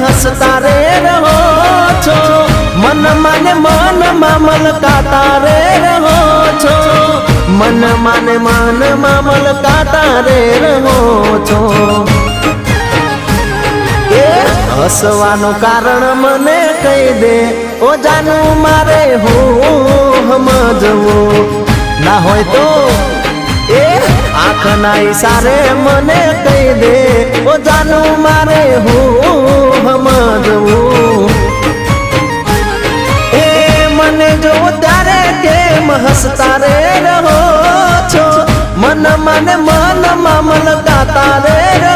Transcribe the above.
હસતા રે રહો છો મન માને મન મલકાતા રે રહો છો મન માને મન મલકાતા રે રહો છો એ હસવાનું કારણ મને કહી દે ઓ જાનું મારે હું સમજવું ના હોય તો એ આંખના ઈશારે મને કહી દે ઓ જાનું મારે હું સમજવું એ મને જો ત્યારે કેમ હસતા રે રહો છો મન મને મન મલકાતા રે